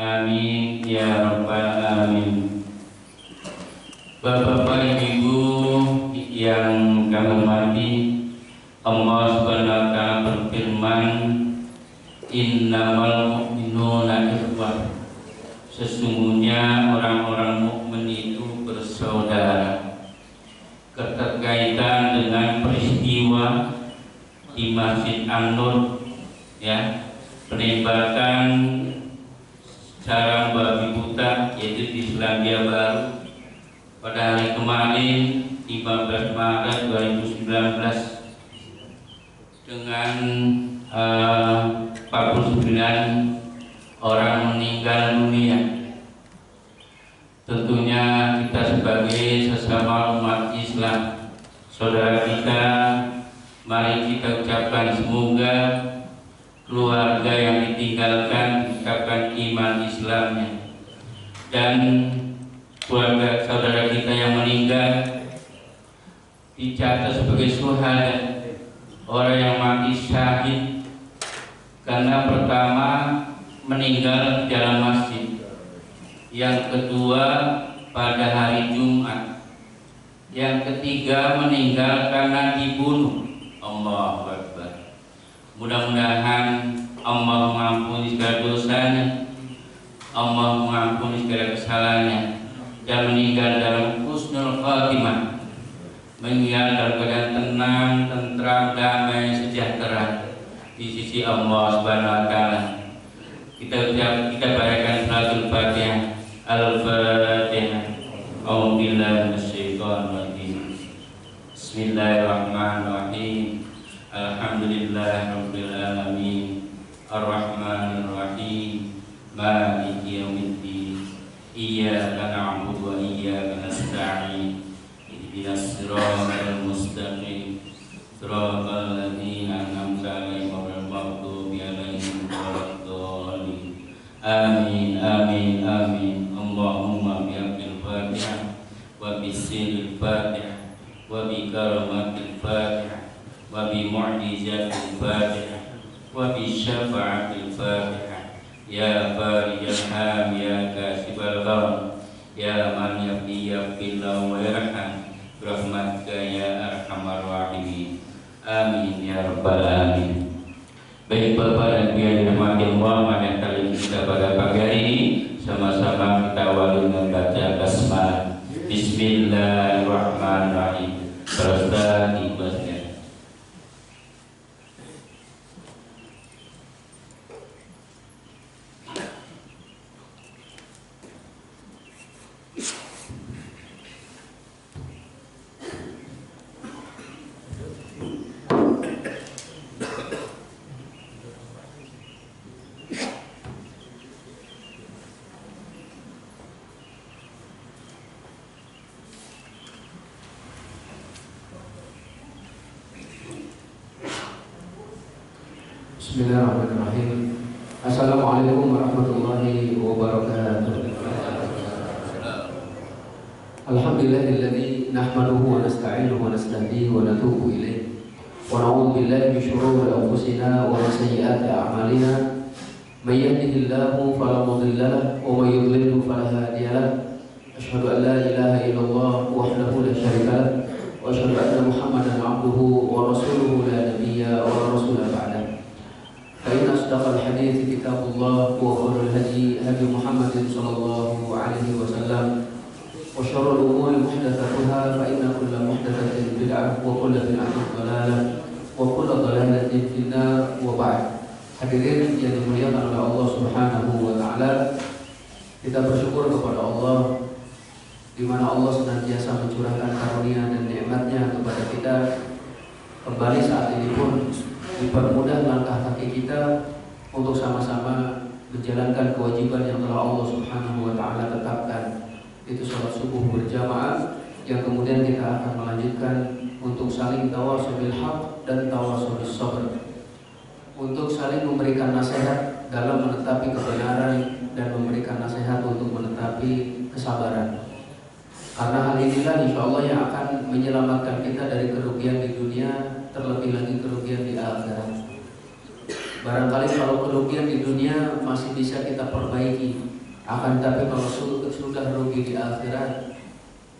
Amin ya rabbal alamin. Bapak-bapak, ibu yang kami hormati, Allah Subhanahu wa taala berfirman, innamal mu'minuna ikhwah. Sesungguhnya orang-orang mukmin itu bersaudara. Keterkaitan dengan peristiwa di Masjid An-Nur, ya, penembakan sarang babi buta, yaitu di Selandia Baru pada hari kemarin 15 Maret 2019 dengan 49 orang meninggal dunia. Tentunya kita sebagai sesama umat Islam, saudara kita, mari kita ucapkan semoga keluarga yang ditinggalkan dikatakan iman Islamnya, dan keluarga saudara kita yang meninggal dicatat sebagai syuhada, orang yang mati syahid, karena pertama meninggal di dalam masjid, yang kedua pada hari Jumat, yang ketiga meninggal karena dibunuh. Allahu Akbar. Mudah-mudahan Allah mengampuni segala dosanya, Allah mengampuni segala kesalahannya, dan meninggal dalam husnul khatimah, meninggal dalam keadaan tenang, tentram, damai, sejahtera di sisi Allah Subhanahu wa taala. Kita bacakan salatul Fatihah. Al-Fatihah. A'udzubillahi minasyaitonir rajim. Bismillahirrahmanirrahim. Alhamdulillahirabbil alamin. Ar-Rahmanir Rahim. Maliki yaumiddin. Iyyaka na'budu wa iyyaka nasta'in. Ihdinas siratal mustaqim. Siratal ladzina an'amta 'alaihim ghairil maghdubi 'alaihim waladdallin. Amin amin amin. Allahumma bihaqqil Fatihah wa bisirril Fatihah wa bi karamatil Fatihah wa bi mu'jizatil Fatihah wa bi syafa'atil Fatihah. Ya farijal ham, ya kasibal gham, ya man yaghfirullahu wa yarham, rahmatka ya arhamar rahimin. Amin ya rabbal alamin. Baik Bapak dan Ibu yang dirahmati Allah, mari kali kita pada pagi hari ini sama-sama kita awali dengan baca basmalah. Bismillahirrahmanirrahim. Berasta ikhlasnya. Bismillahirrahmanirrahim. Assalamualaikum warahmatullahi wabarakatuh. Alhamdulillahilladzi nahmaduhu wa nasta'inuhu wa nastahdihi wa natubu ilayh wa na'udzu billahi min shururi anfusina wa min sayyiati a'malina. May yahdihillahu fala mudilla lahu wa may yudlilhu fala hadiya lahu. Asyhadu an la ilaha illallah wahdahu la syarika lahu wa asyhadu anna Muhammadan 'abduhu wa rasuluhu la nabiyya wa rasula ba'da. فإن أصدق الحديث كتاب الله وخير الهدي هدي محمد صلى الله عليه وسلم وشر الأمور محدثاتها فإن كل محدثة بدعة وكل بدعة ضلالة وكل ضلالة في النار وبعد. Hadirin yang dimuliakan oleh Allah Subhanahu wa taala, kita bersyukur kepada Allah di mana Allah senantiasa mencurahkan karunia dan nikmat-Nya kepada kita. Kembali saat ini pun dipermudah langkah kaki kita untuk sama-sama menjalankan kewajiban yang telah Allah Subhanahu wa taala tetapkan, itu sholat subuh berjamaah, yang kemudian kita akan melanjutkan untuk saling tawasul bil haq dan tawasul bis sabr, untuk saling memberikan nasihat dalam menetapi kebenaran dan memberikan nasihat untuk menetapi kesabaran. Karena hal inilah insya Allah yang akan menyelamatkan kita dari kerugian di dunia, terlebih lagi kerugian di akhirat. Barangkali kalau kerugian di dunia masih bisa kita perbaiki, akan tapi kalau sudah rugi di akhirat,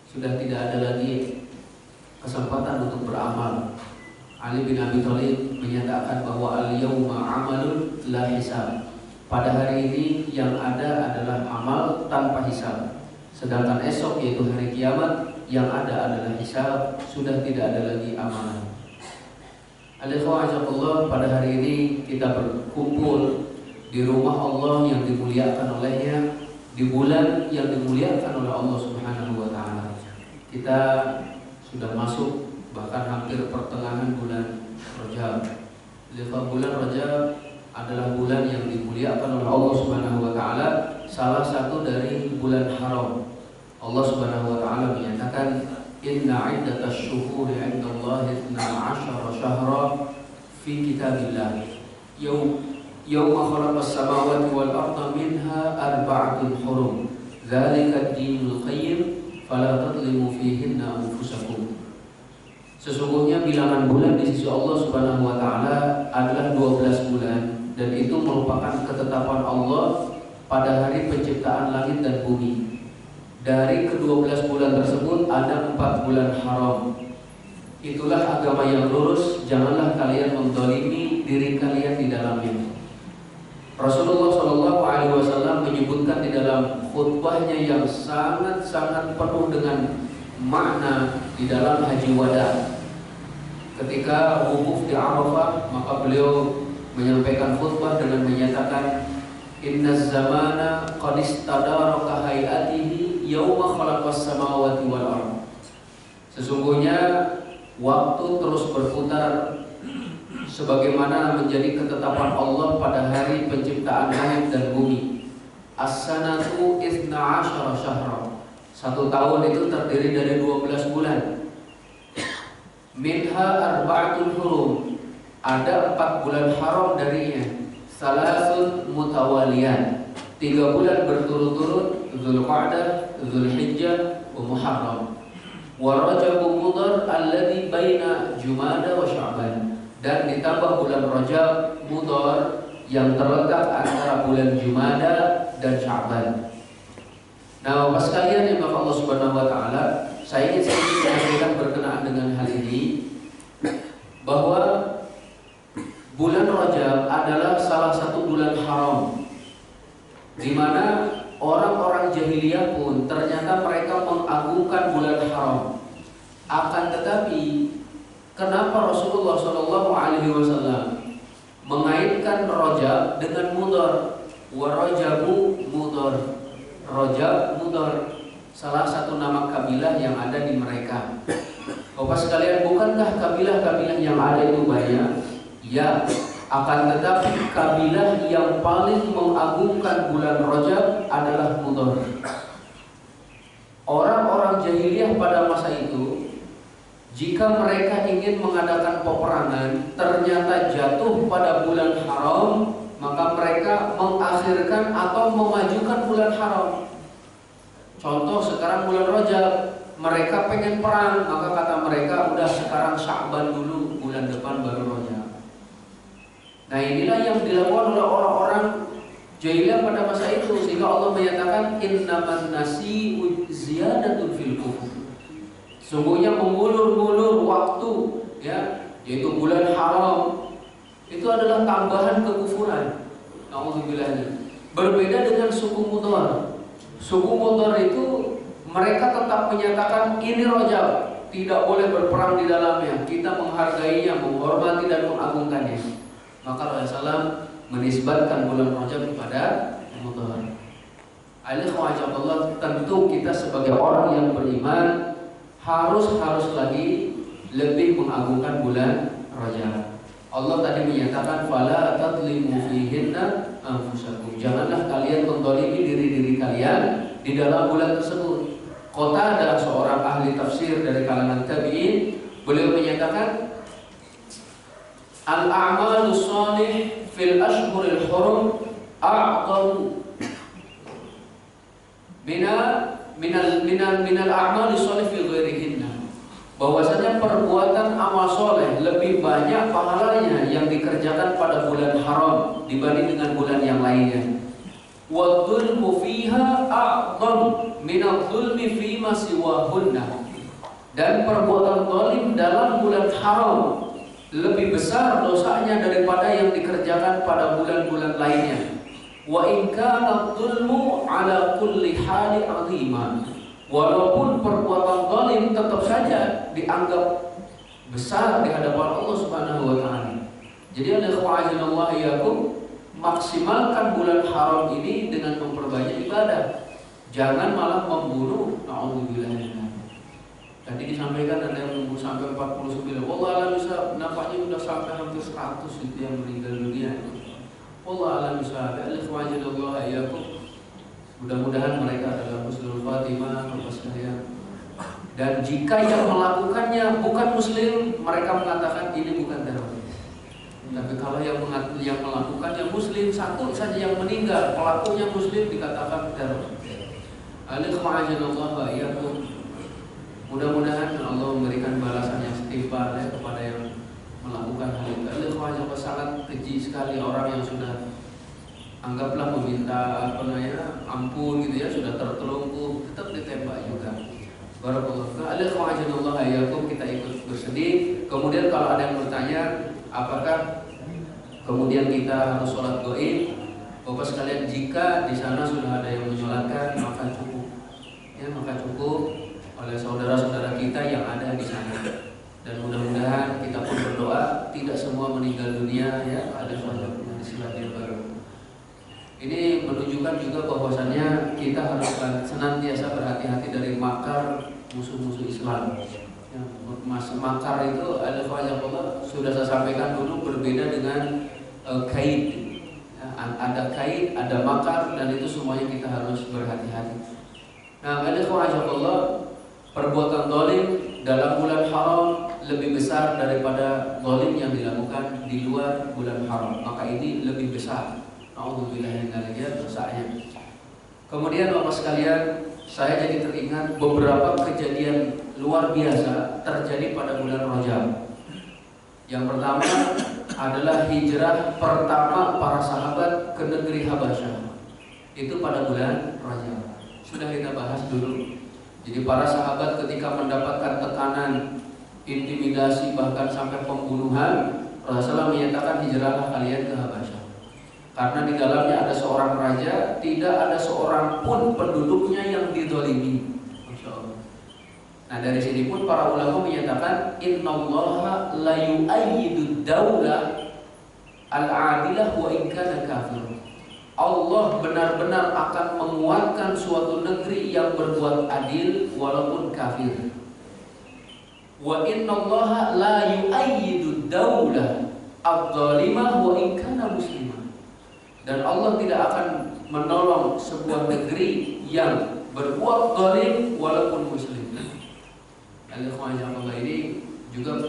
sudah tidak ada lagi kesempatan untuk beramal. Ali bin Abi Thalib menyatakan bahwa al-yawma amalun la hisab. Pada hari ini yang ada adalah amal tanpa hisab. Sedangkan esok yaitu hari kiamat yang ada adalah hisab, sudah tidak ada lagi amalan. Alhamdulillah, pada hari ini kita berkumpul di rumah Allah yang dimuliakan olehnya, di bulan yang dimuliakan oleh Allah Subhanahu wa taala. Kita sudah masuk bahkan hampir pertengahan bulan Rajab. Bulan Rajab adalah bulan yang dimuliakan oleh Allah Subhanahu wa taala, salah satu dari bulan haram. Allah Subhanahu wa taala menyatakan inna 'iddatasy syuhuri 'indallahi 12 syahra fi kitabillah yawma khalaqas samawati wal arda minha arba'atun hurum dzalika ad-dinul qayyim fala tadlimu fihinna anfusakum. Sesungguhnya bilangan bulan di sisi Allah Subhanahu wa taala adalah 12 bulan dan itu merupakan ketetapan Allah pada hari penciptaan langit dan bumi. Dari ke-12 bulan tersebut ada 4 bulan haram. Itulah agama yang lurus, janganlah kalian menzalimi diri kalian di dalamnya. Rasulullah SAW menyebutkan di dalam khutbahnya yang sangat-sangat penuh dengan makna di dalam haji wada. Ketika wukuf di Arafah, maka beliau menyampaikan khutbah dengan menyatakan inna zamana qad istadaraka hayatihi yauma khalaqas samawati wal ardh. Sesungguhnya waktu terus berputar sebagaimana menjadi ketetapan Allah pada hari penciptaan langit dan bumi. As-sanatu 12 syahra. Satu tahun itu terdiri dari 12 bulan. Minha arba'atul hurum. Ada 4 bulan haram darinya. Salasun mutawaliyan. 3 bulan berturut-turut, Dzulqa'dah, Dzulhijjah, wa Muharram. Wa Rajab Mudhar alladzi baina Jumada wa Sya'ban. Dan ditambah bulan Rajab Mudhar yang terletak antara bulan Jumada dan Sya'ban. Nah, Bapak sekalian yang Bapak Allah Subhanahu wa taala, saya ingin sedikit menyampaikan berkenaan dengan hal ini bahwa bulan Rajab adalah salah satu bulan haram di mana orang-orang jahiliyah pun ternyata mereka mengagungkan bulan haram. Akan tetapi kenapa Rasulullah SAW mengaitkan Rajab dengan Mudhar? Wa Rajabu Mudhar. Rajab Mudhar, salah satu nama kabilah yang ada di mereka. Bapak sekalian, bukankah kabilah-kabilah yang ada itu banyak? Ya, akan tetapi kabilah yang paling mengagungkan bulan Rajab adalah Mudhar. Orang-orang jahiliyah pada masa itu, jika mereka ingin mengadakan peperangan ternyata jatuh pada bulan haram, maka mereka mengakhirkan atau memajukan bulan haram. Contoh sekarang bulan Rajab, mereka pengen perang, maka kata mereka udah sekarang Sya'ban dulu, bulan depan baru Rajab. Nah, inilah yang dilakukan oleh orang-orang jahiliyah pada masa itu, sehingga Allah menyatakan innaman nasi'u ziyadatun fil kufur. Sungguhnya mengulur-ngulur waktu, ya, yaitu bulan haram, itu adalah tambahan kekufuran. Nauzubillah. Berbeda dengan suku Mudhar. Suku Mudhar itu mereka tetap menyatakan ini Rajab, tidak boleh berperang di dalamnya. Kita menghargainya, menghormati dan mengagungkannya. Maka Rasulullah menisbatkan bulan Rajab kepada Mudhar. Alhamdulillah, tentu kita sebagai orang yang beriman harus lagi lebih mengagungkan bulan Rajab. Allah tadi menyatakan fala tadlimu fihinna anfusakum. Janganlah kalian menzalimi diri-diri kalian di dalam bulan tersebut. Qatadah, seorang ahli tafsir dari kalangan tabi'in, beliau menyatakan al-a'malu shalih fil ashhuril hurum a'dhamu minal a'mali shalih fi ghairihinna. bahwasanya perbuatan amal soleh lebih banyak pahalanya yang dikerjakan pada bulan haram dibanding dengan bulan yang lainnya. Wa dzulmu fiha a'dham min adh-dhulmi fima siwahunna. Dan perbuatan zalim dalam bulan haram lebih besar dosanya daripada yang dikerjakan pada bulan-bulan lainnya. Wa in kana dzulmu ala kulli hali 'azima. Walaupun perbuatan zalim tetap saja dianggap besar di hadapan Allah Subhanahu wa taala. Jadi al-ikhwanillah yakum, maksimalkan bulan haram ini dengan memperbanyak ibadah. Jangan malah membunuh. Nauzubillah. Tadi disampaikan ada yang membunuh sampai 49. Wallah alam bisa nampaknya sudah sampai hampir 100 itu yang meninggal dunia. Wallah alam bisa. Al-ikhwanillah yakum. Mudah-mudahan mereka adalah husnul khatimah Bapak sekalian. Dan jika yang melakukannya bukan muslim, mereka mengatakan ini bukan teroris. Tapi kalau yang melakukannya muslim, satu saja yang meninggal, pelakunya muslim, dikatakan teroris. Al-ikhwanillah yakum. Mudah-mudahan Allah memberikan balasan yang setimpal kepada yang melakukan hal itu. Al-ikhwanillah sangat keji sekali orang yang sudah anggaplah meminta ampun gitu ya, sudah tertelungkup tetap ditembak juga. Barakallahu. Al-ikhwanillah yakum, kita ikut bersedih. Kemudian kalau ada yang bertanya apakah kemudian kita harus sholat gaib, Bapak sekalian, jika di sana sudah ada yang menyolatkan maka cukup. Ya, maka cukup oleh saudara-saudara kita yang ada di sana. Dan mudah-mudahan kita pun berdoa tidak semua meninggal dunia ya, ada sholat di silatil baru. Ini menunjukkan juga bahwasannya kita harus senantiasa berhati-hati dari makar musuh-musuh Islam. Ya, makar itu ada Allah sudah saya sampaikan dulu, berbeda dengan kaid. Ya, ada kaid, ada makar, dan itu semuanya kita harus berhati-hati. Nah, Allah, perbuatan zalim dalam bulan haram lebih besar daripada zalim yang dilakukan di luar bulan haram. Maka ini lebih besar. Alhamdulillah dosanya. Kemudian Bapak sekalian, saya jadi teringat beberapa kejadian luar biasa terjadi pada bulan Rajab. Yang pertama adalah hijrah pertama para sahabat ke negeri Habasyah. Itu pada bulan Rajab. Sudah kita bahas dulu. Jadi para sahabat ketika mendapatkan tekanan, intimidasi, bahkan sampai pembunuhan, Rasulullah menyatakan hijrahlah kalian ke Habasyah. Karena di dalamnya ada seorang raja, tidak ada seorang pun penduduknya yang dizalimi. Masya Allah. Nah, dari sini pun para ulama menyatakan innallaha la yu'ayyidu daulah al-'adilah wa in kana kafir. Allah benar-benar akan menguatkan suatu negeri yang berbuat adil walaupun kafir. Wa innallaha la yu'ayyidu daulah adh-dhalimah wa in kana muslimah. Dan Allah tidak akan menolong sebuah negeri yang berbuat zalim walaupun muslim. Al-ikhwanillah ini juga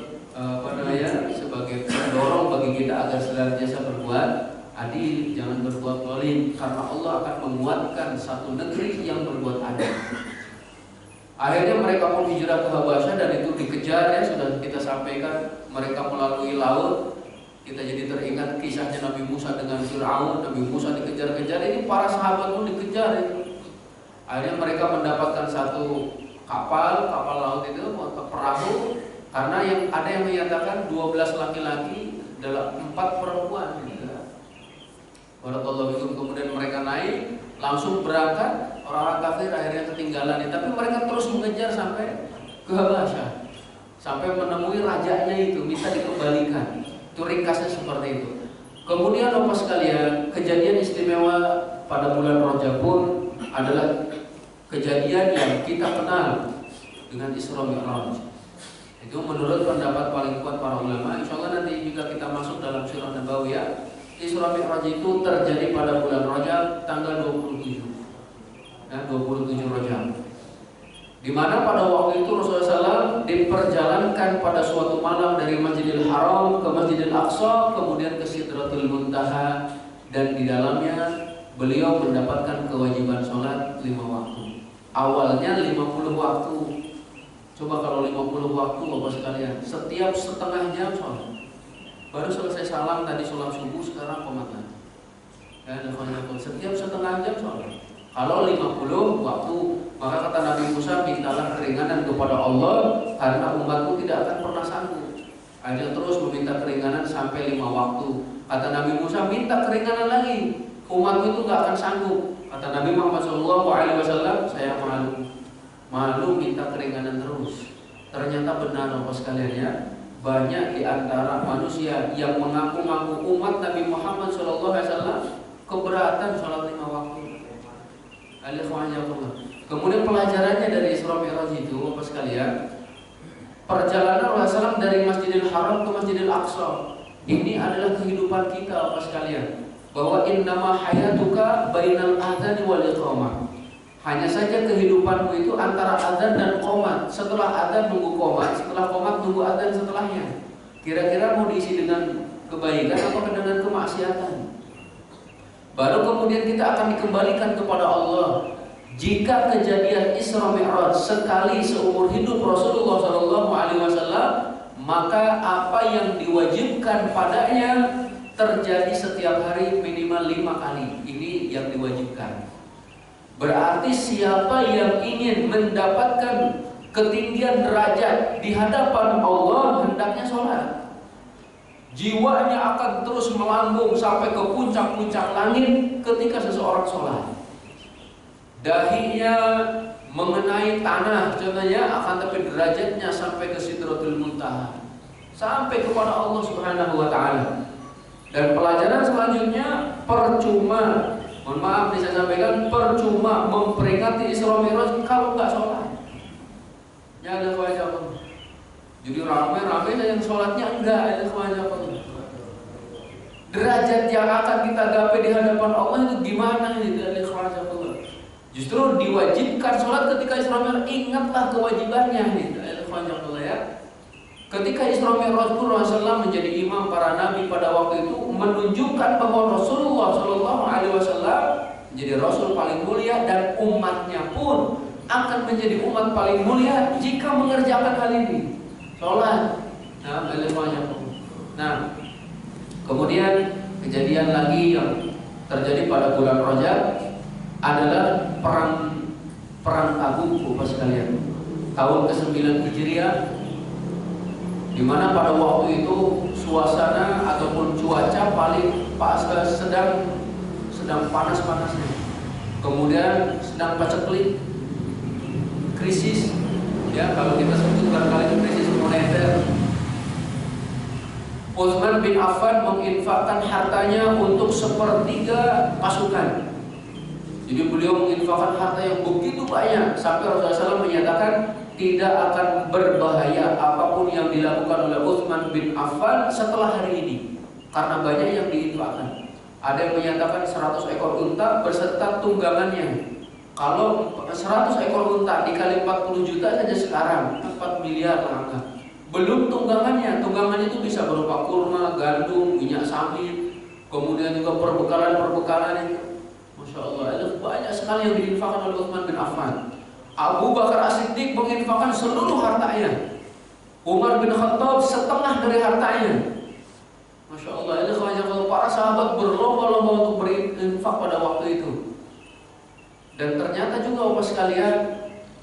sebagai pendorong bagi kita agar senantiasa berbuat adil, jangan berbuat zalim, karena Allah akan menguatkan satu negeri yang berbuat adil. Akhirnya mereka pun hijrah ke Habasyah dan itu dikejar ya, sudah kita sampaikan, mereka melalui laut. Kita jadi teringat kisahnya Nabi Musa dengan Fir'aun. Nabi Musa dikejar-kejar, ini para sahabat pun dikejar itu. Akhirnya mereka mendapatkan satu kapal laut itu, perahu. Karena ada yang menyatakan 12 laki-laki dalam 4 perempuan gitu. Barakallahu. Kemudian mereka naik, langsung berangkat. Orang-orang kafir akhirnya ketinggalan. Tapi mereka terus mengejar sampai ke Habasyah, sampai menemui rajanya itu, minta dikembalikan. Itu ringkasnya seperti itu. Kemudian Bapak sekalian, kejadian istimewa pada bulan Rajab pun adalah kejadian yang kita kenal dengan Isra Mi'raj. Itu menurut pendapat paling kuat para ulama. Insyaallah nanti juga kita masuk dalam Sirah Nabawiyah. Isra Mi'raj itu terjadi pada bulan Rajab tanggal 27. Ya, 27 Rajab. Di mana pada waktu itu Rasulullah SAW diperjalankan pada suatu malam dari Masjidil Haram ke Masjidil Aqsa, kemudian ke Sidratul Muntaha, dan di dalamnya beliau mendapatkan kewajiban sholat 5 waktu. Awalnya 50 waktu. Coba kalau 50 waktu Bapak sekalian, setiap setengah jam sholat. Baru selesai salam tadi sholat subuh, sekarang komat lagi. Setiap setengah jam sholat. Kalau 50 waktu, maka kata Nabi Musa, mintalah keringanan kepada Allah karena umatku tidak akan pernah sanggup. Ada terus meminta keringanan sampai 5 waktu. Kata Nabi Musa, minta keringanan lagi, umatku itu gak akan sanggup. Kata Nabi Muhammad SAW, saya malu minta keringanan terus. Ternyata benar Bapak sekalian ya, banyak di antara manusia yang mengaku-ngaku umat Nabi Muhammad SAW keberatan sholat 5 waktu. Kemudian pelajarannya dari Isra Mi'raj itu Bapak sekalian, perjalanan Rasulullah SAW dari Masjidil Haram ke Masjidil Aqsa, ini adalah kehidupan kita Bapak sekalian, bahwa innama hayatuka bainal adzan wal iqamah. Hanya saja kehidupanmu itu antara adzan dan qomat. Setelah adzan nunggu qomat, setelah qomat nunggu adzan setelahnya. Kira-kira mau diisi dengan kebaikan atau dengan kemaksiatan? Baru kemudian kita akan dikembalikan kepada Allah. Jika kejadian Isra Mi'raj sekali seumur hidup Rasulullah SAW, maka apa yang diwajibkan padanya terjadi setiap hari minimal 5 kali. Ini yang diwajibkan. Berarti siapa yang ingin mendapatkan ketinggian derajat di hadapan Allah, hendaknya sholat. Jiwanya akan terus melambung sampai ke puncak-puncak langit ketika seseorang sholat. Dahinya mengenai tanah, contohnya, akan tapi derajatnya sampai ke Sidratul Muntaha, sampai kepada Allah Subhanahu wa Ta'ala. Dan pelajaran selanjutnya, percuma, mohon maaf bisa sampaikan, percuma memperingati Isra Mi'raj kalau nggak sholat. Ya ada kewajiban. Jadi ramai-ramai yang sholatnya enggak, ada kewajiban. Derajat yang akan kita gapai di hadapan Allah itu gimana itu, ada kewajiban. Justru diwajibkan sholat ketika Isra Mi'raj, ingatlah kewajibannya gitu, ada kewajiban ya. Ketika Isra Mi'raj pun Rasulullah menjadi imam para nabi pada waktu itu, menunjukkan bahwa Rasulullah SAW menjadi Rasul paling mulia dan umatnya pun akan menjadi umat paling mulia jika mengerjakan hal ini, sholat. Nah, kemudian kejadian lagi yang terjadi pada bulan Rajab adalah perang Tabuk, Bapak sekalian, tahun ke-9 Hijriah, di mana pada waktu itu suasana ataupun cuaca paling sedang panas-panasnya. Kemudian sedang paceklik, krisis, ya kalau kita sebut barangkali itu krisis moneter. Utsman bin Affan menginfakkan hartanya untuk 1/3 pasukan. Jadi beliau menginfakkan harta yang begitu banyak sampai Rasulullah SAW menyatakan tidak akan berbahaya apapun yang dilakukan oleh Utsman bin Affan setelah hari ini, karena banyak yang diinfakkan. Ada yang menyatakan 100 ekor unta beserta tunggangannya. Kalau 100 ekor unta dikali 40 juta saja sekarang 4 miliar lah. Belum tunggangannya. Tunggangannya itu bisa berupa kurma, gandum, minyak sawit, kemudian juga perbekalan itu. Masya Allah, ada banyak sekali yang diinfakkan oleh Utsman bin Affan. Abu Bakar As-Siddiq menginfakkan seluruh hartanya. Umar bin Khattab setengah dari hartanya. Masya Allah, ini kalau para sahabat berlomba-lomba untuk berinfak pada waktu itu. Dan ternyata juga Bapak sekalian,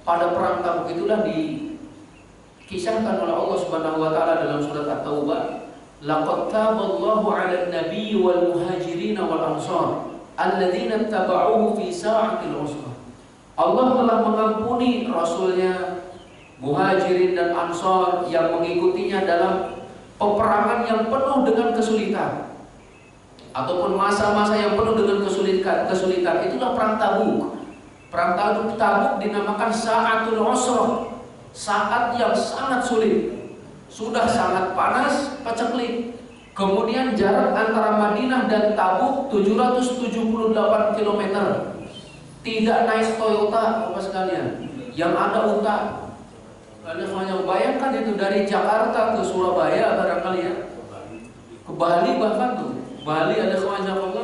pada perang Tabuk itulah dikisahkan oleh Allah Subhanahu wa Ta'ala dalam surat At-Taubah, laqad taballahu 'alan nabiyyi wal muhajirin wal ansar alladzina tabauhu fi sa'atil usrah. Allah telah mengampuni Rasulnya, muhajirin dan ansar yang mengikutinya dalam peperangan yang penuh dengan kesulitan, ataupun masa-masa yang penuh dengan kesulitan. Itulah perang Tabuk. Perang Tabuk dinamakan Sa'atul Usrah, saat yang sangat sulit. Sudah sangat panas, paceklik. Kemudian jarak antara Madinah dan Tabuk 778 km. Tidak naik Toyota Bapak sekalian, yang ada unta. Kalian bayangkan itu dari Jakarta ke Surabaya barangkali ya, ke Bali bahkan tuh. Bali ada kewajiban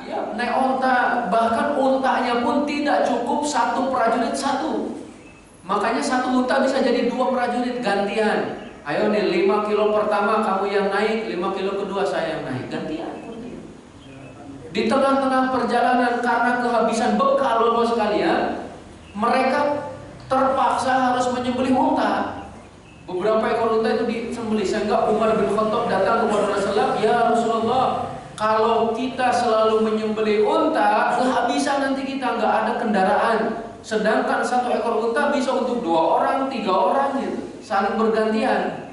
ya, naik unta. Bahkan untanya pun tidak cukup satu prajurit satu. Makanya satu unta bisa jadi 2 prajurit gantian. Ayo nih 5 kilo pertama kamu yang naik, 5 kilo kedua saya yang naik, gantian. Di tengah-tengah perjalanan karena kehabisan bekal Bapak sekalian, mereka terpaksa harus menyembelih unta. Beberapa ekor unta itu disembelih, sehingga Umar bin Khattab datang kepada Rasulullah, "Ya Rasulullah, kalau kita selalu menyembelih unta, kehabisan nanti kita, nggak ada kendaraan. Sedangkan satu ekor unta bisa untuk 2 orang, 3 orang gitu, saling bergantian.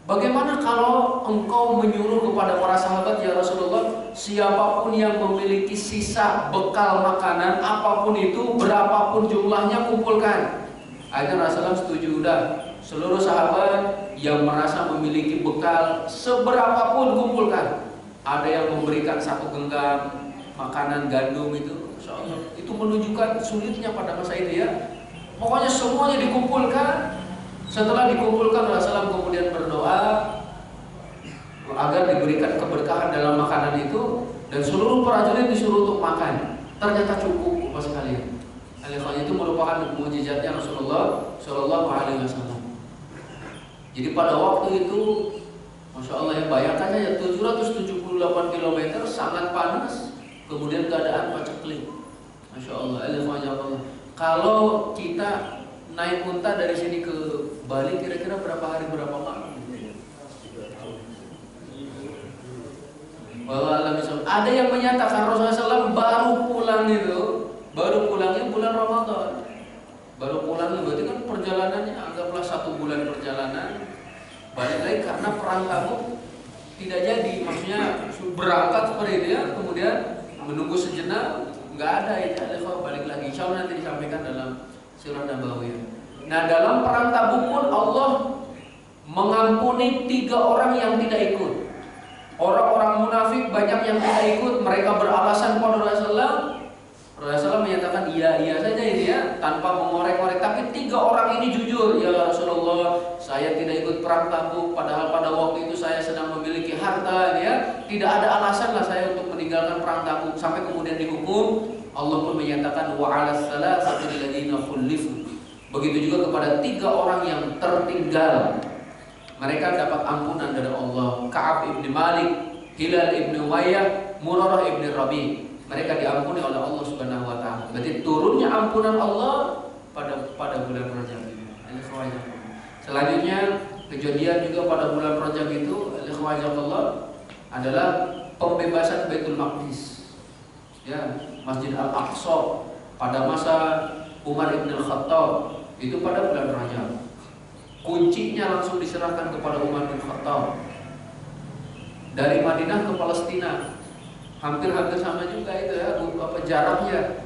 Bagaimana kalau engkau menyuruh kepada para sahabat, ya Rasulullah, siapapun yang memiliki sisa bekal makanan, apapun itu, berapapun jumlahnya, kumpulkan." Akhirnya Rasulullah setuju, udah seluruh sahabat yang merasa memiliki bekal seberapapun kumpulkan. Ada yang memberikan 1 genggam makanan gandum itu, itu menunjukkan sulitnya pada masa itu ya. Pokoknya semuanya dikumpulkan. Setelah dikumpulkan, Rasulullah kemudian berdoa agar diberikan keberkahan dalam makanan itu, dan seluruh prajurit disuruh untuk makan. Ternyata cukup Bapak sekalian. Itu merupakan mukjizatnya Rasulullah Shallallahu Alaihi Wasallam. Jadi pada waktu itu, Masya Allah ya, bayangkan saja 778 km sangat panas, kemudian keadaan paceklik. Masya Allah, kalau kita naik unta dari sini ke Bali kira-kira berapa hari, berapa malam? Ada yang menyatakan Rasulullah SAW baru pulangnya bulan Ramadan. Baru pulangnya berarti kan perjalanannya anggaplah 1 bulan perjalanan. Balik lagi karena perang Tabuk tidak jadi, maksudnya berangkat seperti itu ya, kemudian menunggu sejenak nggak ada ya, balik lagi. Insya Allah nanti disampaikan dalam Sirah Nabawiyah. Nah, dalam perang Tabuk pun Allah mengampuni 3 orang yang tidak ikut. Orang-orang munafik banyak yang tidak ikut, mereka beralasan pada Rasulullah. Rasulullah menyatakan iya saja ini ya, tanpa mengorek-orek. Tapi 3 orang ini jujur, ya Rasulullah, saya tidak ikut perang Tabuk, padahal pada waktu itu saya sedang memiliki harta ya. Tidak ada alasan lah saya untuk meninggalkan perang Tabuk. Sampai kemudian dihukum. Allah pun menyatakan wa 'alas salasati alladziina khulifu. Begitu juga kepada 3 orang yang tertinggal, mereka dapat ampunan dari Allah. Ka'ab ibn Malik, Hilal ibn Umayyah, Murarah ibn Rabi'. Mereka diampuni oleh Allah Subhanahu wa taala. Berarti turunnya ampunan Allah pada bulan Rajab ini. Selanjutnya kejadian juga pada bulan Rajab itu Allah adalah pembebasan Baitul Maqdis. Ya, Masjid Al-Aqsa pada masa Umar ibn Khattab itu pada bulan Rajab. Kuncinya langsung diserahkan kepada Umar bin Khattab. Dari Madinah ke Palestina hampir sama juga itu ya, jaraknya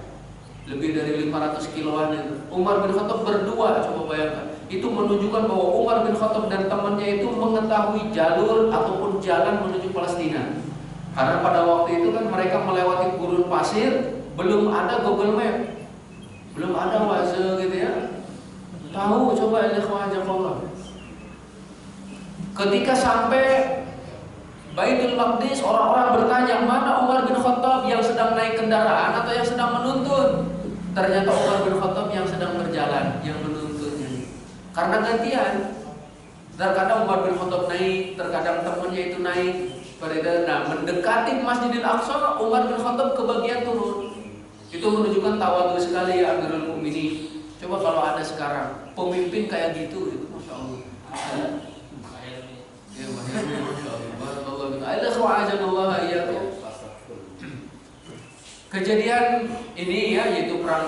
lebih dari 500 kiloan itu. Umar bin Khattab berdua, coba bayangkan. Itu menunjukkan bahwa Umar bin Khattab dan temannya itu mengetahui jalur ataupun jalan menuju Palestina. Karena pada waktu itu kan mereka melewati gurun pasir, belum ada Google Map, belum ada Waze gitu ya. Tahu coba Allah. Ketika sampai Baitul Maqdis, orang-orang bertanya, mana Umar bin Khattab yang sedang naik kendaraan atau yang sedang menuntun? Ternyata Umar bin Khattab yang sedang berjalan, yang menuntunnya. Karena gantian, terkadang Umar bin Khattab naik, terkadang temannya itu naik. Nah, mendekati Masjidil Aqsa, Umar bin Khattab kebagian turun. Itu menunjukkan tawadhu sekali ya Amirul Mukminin. Coba kalau ada sekarang pemimpin kayak gitu, itu Masya Allah. Ya, Masya Allah. Kejadian ini ya, yaitu perang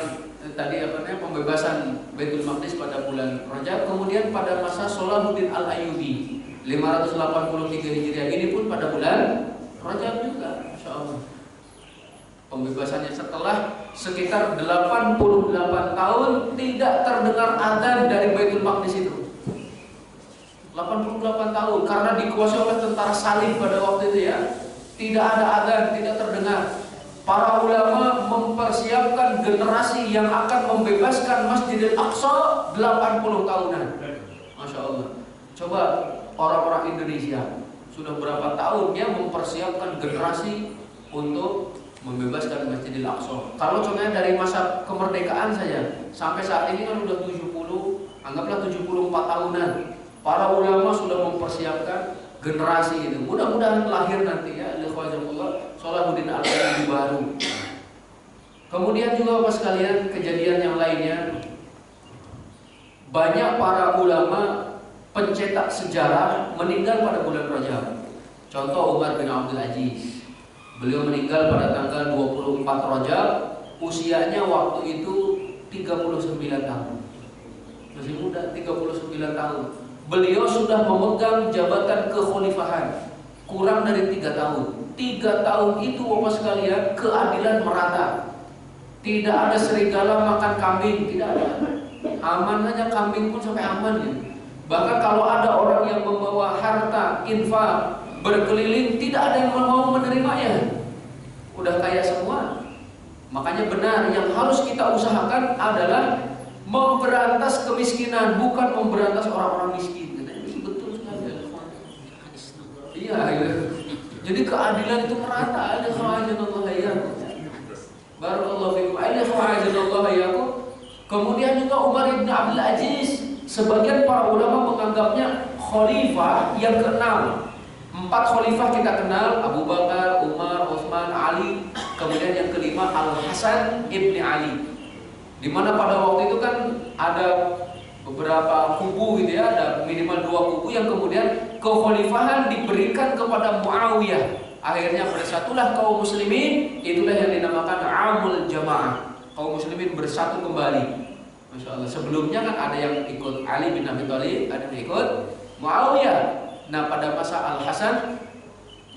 tadi pembebasan Baitul Maqdis pada bulan Rajab. Kemudian pada masa Salahuddin Al-Ayyubi 583 Hijriah, ini pun pada bulan Rajab juga, Masya Allah. Pembebasannya setelah sekitar 88 tahun tidak terdengar adzan dari Baitul Maqdis itu. 88 tahun karena dikuasai oleh tentara salib pada waktu itu ya. Tidak ada adzan, tidak terdengar. Para ulama mempersiapkan generasi yang akan membebaskan Masjidil Aqsa 80 tahunan. Masya Allah. Coba orang-orang Indonesia sudah berapa tahun ya mempersiapkan generasi untuk membebaskan Masjidil Aqsa. Kalau contohnya dari masa kemerdekaan saja sampai saat ini kan udah 70 Anggaplah 74 tahunan. Para ulama sudah mempersiapkan generasi itu. Mudah-mudahan lahir nanti ya ikhwanullah Salahuddin Al-Ayyubi baru. Kemudian juga Bapak sekalian, kejadian yang lainnya, banyak para ulama pencetak sejarah meninggal pada bulan Rajab. Contoh Umar bin Abdul Aziz. Beliau meninggal pada tanggal 24 Rajab. Usianya waktu itu 39 tahun. Masih muda, 39 tahun. Beliau sudah memegang jabatan kekhalifahan kurang dari 3 tahun. 3 tahun itu Bapak sekalian, keadilan merata. Tidak ada serigala makan kambing, tidak ada. Aman saja, kambing pun sampai aman ya. Bahkan kalau ada orang yang membawa harta infak berkeliling, tidak ada yang mau menerimanya. Udah kaya semua. Makanya benar, yang harus kita usahakan adalah memberantas kemiskinan, bukan memberantas orang-orang miskin. Ini betul sekali. Iya, iya. Jadi keadilan itu merata. Ada khawajatullah ya. Barakallahu fikum. Ada khawajatullah ya. Kemudian juga Umar bin Abdul Aziz, sebagian para ulama menganggapnya khalifah yang ke-6. 4 khalifah kita kenal, Abu Bakar, Umar, Utsman, Ali. Kemudian yang kelima Al-Hasan ibni Ali. Di mana pada waktu itu kan ada beberapa kubu gitu ya, ada minimal 2 kubu yang kemudian kekhalifahan diberikan kepada Muawiyah. Akhirnya bersatulah kaum muslimin, itulah yang dinamakan Amul Jamaah. Kaum muslimin bersatu kembali. Masya Allah. Sebelumnya kan ada yang ikut Ali bin Abi Thalib, ada yang ikut Muawiyah. Nah pada masa Al-Hasan,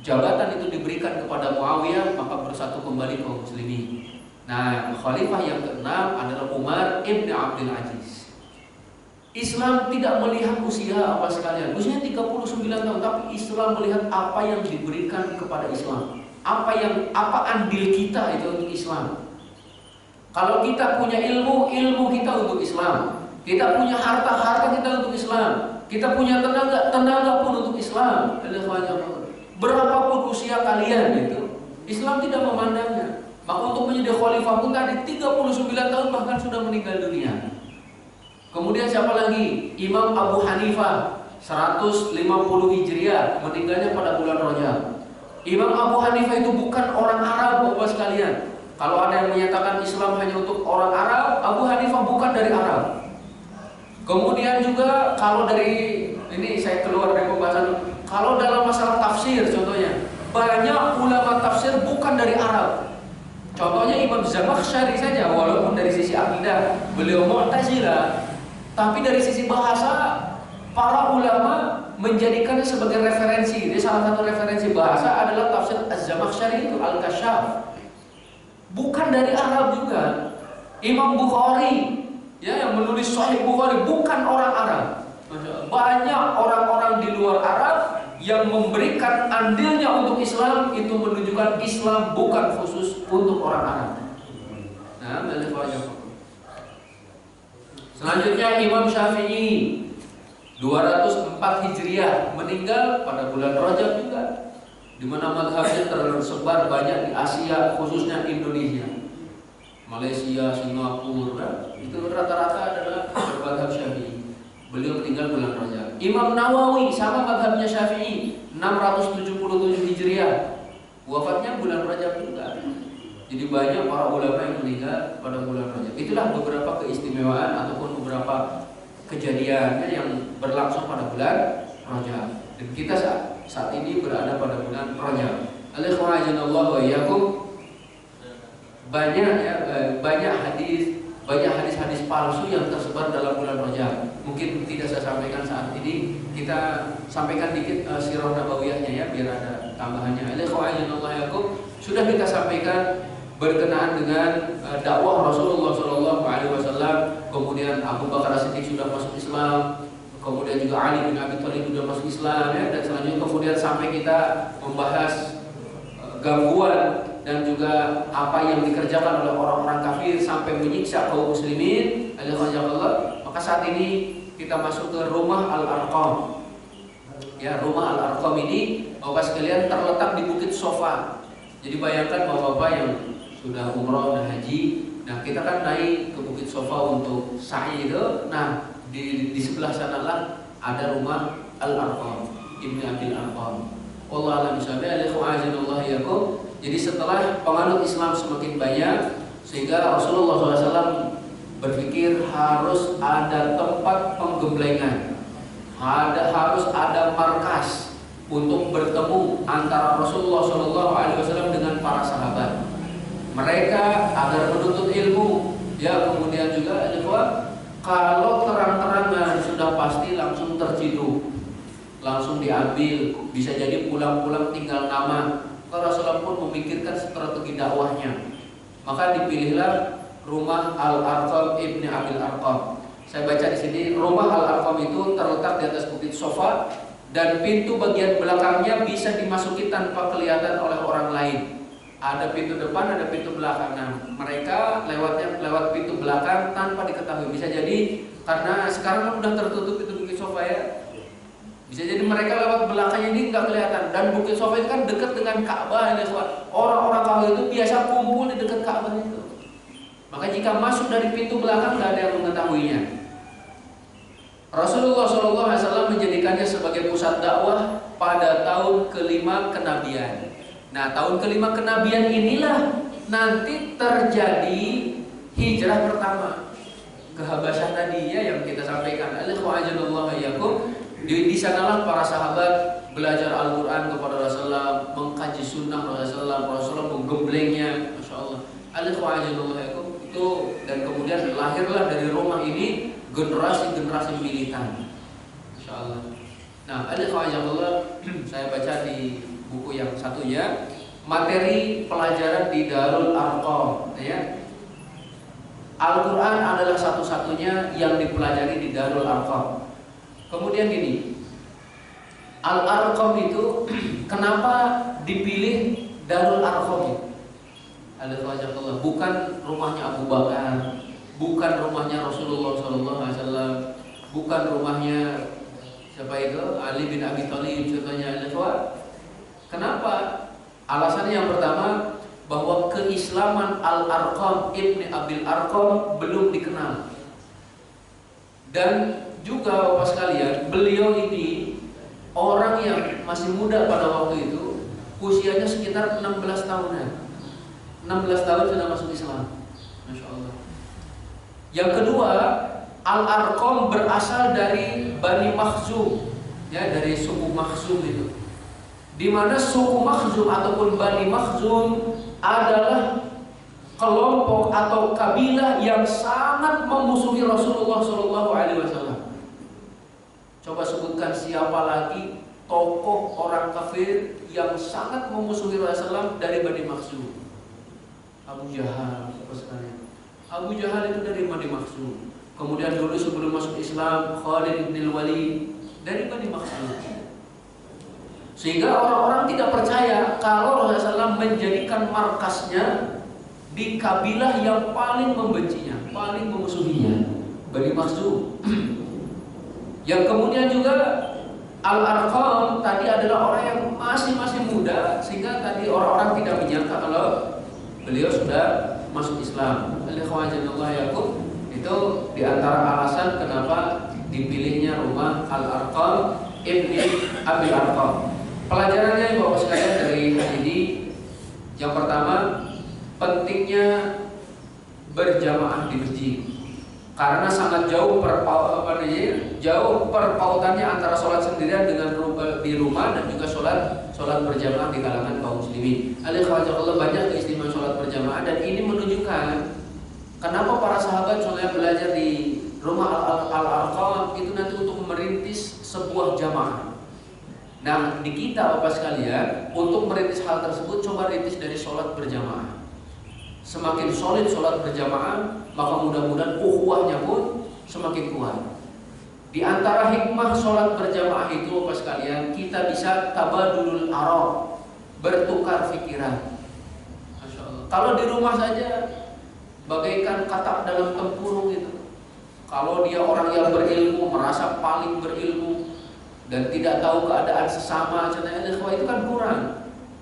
jabatan itu diberikan kepada Muawiyah, maka bersatu kembali kaum muslimin. Nah, khalifah yang ke-6 adalah Umar ibn Abdul Aziz. Islam tidak melihat usia apa sekalian. Usianya 39 tahun, tapi Islam melihat apa yang diberikan kepada Islam. Apa andil kita itu untuk Islam. Kalau kita punya ilmu, ilmu kita untuk Islam. Kita punya harta, harta kita untuk Islam. Kita punya tenaga, tenaga pun untuk Islam. Berapapun usia kalian itu, Islam tidak memandangnya. Maka untuk menjadi khalifah pun tadi 39 tahun bahkan sudah meninggal dunia. Kemudian siapa lagi? Imam Abu Hanifah 150 Hijriah, meninggalnya pada bulan Rajab. Imam Abu Hanifah itu bukan orang Arab, Bapak sekalian. Kalau ada yang menyatakan Islam hanya untuk orang Arab, Abu Hanifah bukan dari Arab. Kemudian juga kalau dari ini saya keluar dari pembahasan, kalau dalam masalah tafsir contohnya, banyak ulama tafsir bukan dari Arab. Contohnya Imam Zamakhsyari saja, walaupun dari sisi akidah beliau Mu'tazilah, tapi dari sisi bahasa para ulama menjadikannya sebagai referensi. Jadi salah satu referensi bahasa adalah tafsir Az-Zamakhsyari itu Al-Kasyaf. Bukan dari Arab juga. Imam Bukhari ya, yang menulis Sahih Bukhari bukan orang Arab. Banyak orang-orang di luar Arab yang memberikan andilnya untuk Islam, itu menunjukkan Islam bukan khusus untuk orang Arab. Nah, selanjutnya Imam Syafi'i 204 Hijriah, meninggal pada bulan Rajab juga, di mana mazhabnya tersebar banyak di Asia, khususnya Indonesia, Malaysia, Singapura, itu rata-rata adalah mazhab Syafi'i. Beliau meninggal bulan Rajab. Imam Nawawi sama mazhabnya Syafi'i, 677 Hijriah, wafatnya bulan Rajab juga. Jadi banyak para ulama yang meninggal pada bulan Rajab. Itulah beberapa keistimewaan ataupun beberapa kejadian yang berlangsung pada bulan Rajab. Dan kita saat ini berada pada bulan Rajab. Alhamdulillah wa iyyakum. Banyak hadis-hadis palsu yang tersebar dalam bulan Rajab. Mungkin tidak saya sampaikan saat ini. Kita sampaikan dikit sirah nabawiyahnya ya, biar ada tambahannya. Alhamdulillah, sudah kita sampaikan berkenaan dengan dakwah Rasulullah SAW. Kemudian Abu Bakar As-Siddiq sudah masuk Islam. Kemudian juga Ali bin Abi Thalib sudah masuk Islam ya. Dan selanjutnya kemudian sampai kita membahas gangguan dan juga apa yang dikerjakan oleh orang-orang kafir sampai menyiksa kaum muslimin. Alhamdulillah. Maka saat ini kita masuk ke rumah Al-Arqam. Ya, rumah Al-Arqam ini Bapak sekalian terletak di Bukit Sofa. Jadi bayangkan bapak-bapak yang sudah umroh dan haji. Nah, kita kan naik ke Bukit Sofa untuk sa'i itu. Nah, Di sebelah sanalah ada rumah Al-Arqam Ibni Abil Arqam. Wallahu a'lam bishawab. Jadi setelah penganut Islam semakin banyak, sehingga Rasulullah SAW berpikir harus ada tempat penggemblengan, harus ada markas untuk bertemu antara Rasulullah SAW dengan para sahabat. Mereka agar menuntut ilmu, ya, kemudian juga kalau terang-terangan sudah pasti langsung terciduk, langsung diambil, bisa jadi pulang-pulang tinggal nama. Rasulullah pun memikirkan strategi dakwahnya, maka dipilihlah rumah Al-Arqam Ibni Abil Arqam. Saya baca di sini, rumah Al-Arqam itu terletak di atas bukit Sofa dan pintu bagian belakangnya bisa dimasuki tanpa kelihatan oleh orang lain. Ada pintu depan, ada pintu belakang. Nah, mereka lewat pintu belakang tanpa diketahui. Bisa jadi karena sekarang udah tertutup itu bukit Sofa, ya. Bisa jadi mereka lewat belakangnya ini nggak kelihatan. Dan bukit Sofa itu kan dekat dengan Ka'bah, ya. Orang-orang Ka'bah itu biasa kumpul di dekat Ka'bah itu. Maka jika masuk dari pintu belakang nggak ada yang mengetahuinya. Rasulullah SAW menjadikannya sebagai pusat dakwah pada tahun kelima kenabian. Nah, tahun kelima kenabian inilah nanti terjadi hijrah pertama ke Habasyah tadi, ya, yang kita sampaikan. Di sanalah para sahabat belajar Al-Quran kepada Rasulullah, mengkaji sunnah Rasulullah menggemblengnya, Masya Allah. Itu, dan kemudian lahirlah dari rumah ini generasi-generasi militan, Masya Allah. Nah, saya baca di buku yang satunya, materi pelajaran di Darul Arqam, ya. Al-Quran adalah satu-satunya yang dipelajari di Darul Arqam. Kemudian gini, Al-Arqam itu kenapa dipilih Darul Arqam? Bukan rumahnya Abu Bakar, bukan rumahnya Rasulullah SAW, bukan rumahnya siapa itu, Ali bin Abi Thalib contohnya. Kenapa? Alasannya yang pertama, bahwa keislaman Al-Arqam Ibni Abil Arqam belum dikenal. Dan juga Bapak sekalian, beliau ini orang yang masih muda pada waktu itu, usianya sekitar 16 tahunan. 16 tahun sudah masuk Islam, Masya Allah. Yang kedua, Al-Arqam berasal dari Bani Makhzum, ya, dari suku Makhzum itu. Di mana suku Makhzum ataupun Bani Makhzum adalah kelompok atau kabilah yang sangat memusuhi Rasulullah SAW. Coba sebutkan siapa lagi tokoh orang kafir yang sangat memusuhi Rasulullah dari Bani Makhzum? Abu Jahal, Abu Jahal itu dari Bani Makhzum. Kemudian dulu sebelum masuk Islam, Khalid bin Walid dari Bani Makhzum. Sehingga orang-orang tidak percaya kalau Rasulullah SAW menjadikan markasnya di kabilah yang paling membencinya, paling memusuhinya, Bani Makhzum. Yang kemudian juga Al-Arqam tadi adalah orang yang masih muda, sehingga tadi orang-orang tidak menyangka kalau beliau sudah masuk Islam. Itu diantara alasan kenapa dipilihnya rumah Al-Arqam Ibni Abil Arqam. Pelajarannya Bapak sekalian dari ini, yang pertama, pentingnya berjamaah di masjid. Karena sangat jauh perpautannya antara sholat sendirian dengan di rumah dan juga sholat berjamaah di kalangan kaum muslimin. Alhamdulillah banyak keistimewaan sholat berjamaah, dan ini menunjukkan kenapa para sahabat contohnya belajar di rumah Al-Arqam itu nanti untuk merintis sebuah jamaah. Nah, di kita Bapak sekalian, untuk merintis hal tersebut coba rintis dari sholat berjamaah. Semakin solid sholat berjamaah, maka mudah-mudahan ukhuwahnya pun semakin kuat. Di antara hikmah sholat berjamaah itu Bapak sekalian, kita bisa tabadulul arah, bertukar pikiran. Masya Allah. Kalau di rumah saja bagaikan katak dalam tempurung itu. Kalau dia orang yang berilmu, merasa paling berilmu dan tidak tahu keadaan sesama, contohnya itu kan kurang.